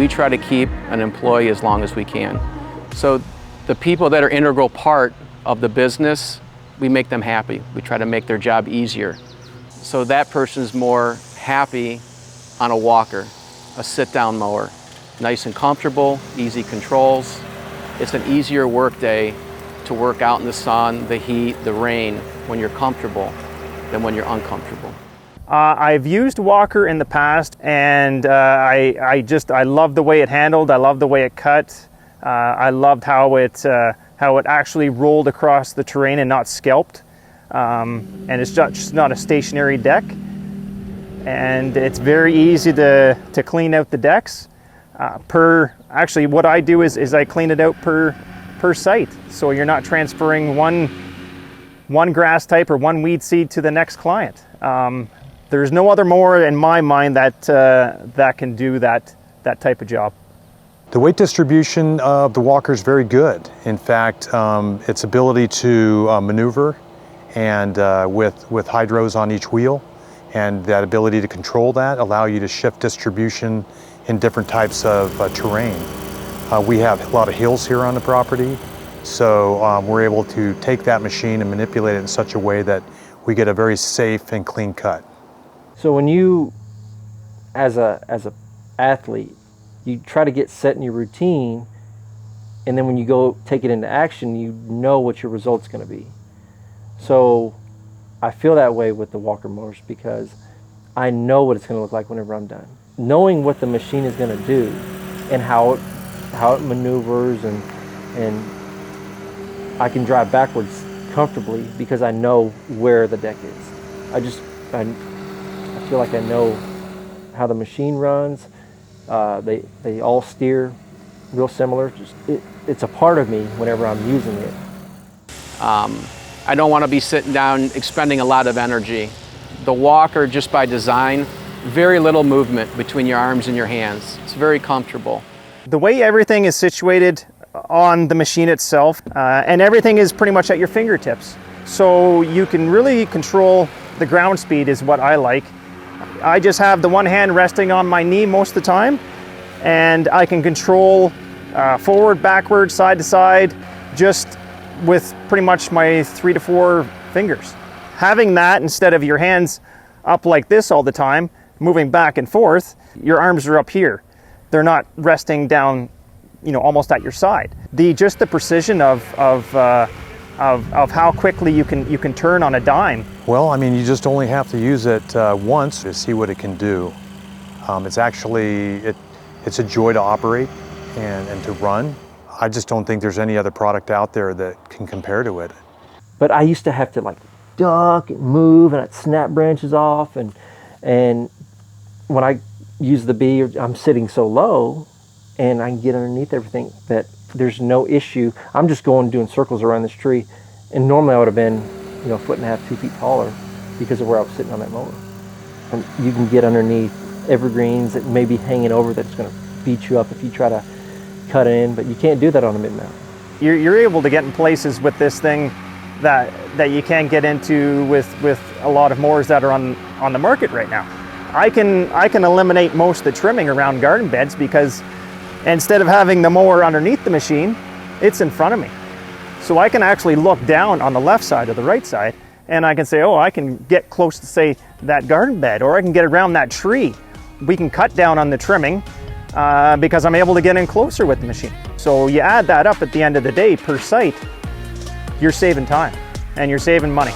we try to keep an employee as long as we can. So the people that are an integral part of the business, we make them happy. We try to make their job easier. So that person's more happy on a walker, a sit-down mower. Nice and comfortable, easy controls. It's an easier work day to work out in the sun, the heat, the rain, when you're comfortable than when you're uncomfortable. I've used Walker in the past, and I love the way it handled. I love the way it cut. I loved how it actually rolled across the terrain and not scalped. And it's just not a stationary deck. And it's very easy to clean out the decks. Actually, what I do is I clean it out per site. So you're not transferring one grass type or one weed seed to the next client. There's no other mower in my mind that can do that type of job. The weight distribution of the Walker is very good. In fact, its ability to maneuver and with hydros on each wheel, and that ability to control that allow you to shift distribution in different types of terrain. We have a lot of hills here on the property, so we're able to take that machine and manipulate it in such a way that we get a very safe and clean cut. So when you, as a athlete, you try to get set in your routine, and then when you go take it into action, you know what your result's going to be. So I feel that way with the Walker mowers because I know what it's going to look like whenever I'm done. Knowing what the machine is going to do and how it maneuvers, and I can drive backwards comfortably because I know where the deck is. I feel like I know how the machine runs. They all steer real similar. It's a part of me whenever I'm using it. I don't want to be sitting down expending a lot of energy. The Walker, just by design, very little movement between your arms and your hands. It's very comfortable. The way everything is situated on the machine itself, and everything is pretty much at your fingertips. So you can really control the ground speed is what I like. I just have the one hand resting on my knee most of the time, and I can control forward, backward, side to side, just with pretty much my 3 to 4 fingers. Having that instead of your hands up like this all the time, moving back and forth, your arms are up here. They're not resting down, almost at your side. Just the precision of how quickly you can turn on a dime. Well, I mean, you just only have to use it once to see what it can do. It's a joy to operate and to run. I just don't think there's any other product out there that can compare to it. But I used to have to duck and move, and I'd snap branches off, and when I use the bee, I'm sitting so low and I can get underneath everything that there's no issue. I'm just doing circles around this tree, and normally I would have been 1.5 feet, 2 feet taller because of where I was sitting on that mower. And you can get underneath evergreens that may be hanging over that's going to beat you up if you try to cut in, but you can't do that on a mid-mount. You're able to get in places with this thing that you can't get into with a lot of mowers that are on the market right now. I can eliminate most of the trimming around garden beds because instead of having the mower underneath the machine, it's in front of me. So I can actually look down on the left side or the right side, and I can say, oh, I can get close to, say, that garden bed, or I can get around that tree. We can cut down on the trimming because I'm able to get in closer with the machine. So you add that up at the end of the day per site, you're saving time and you're saving money.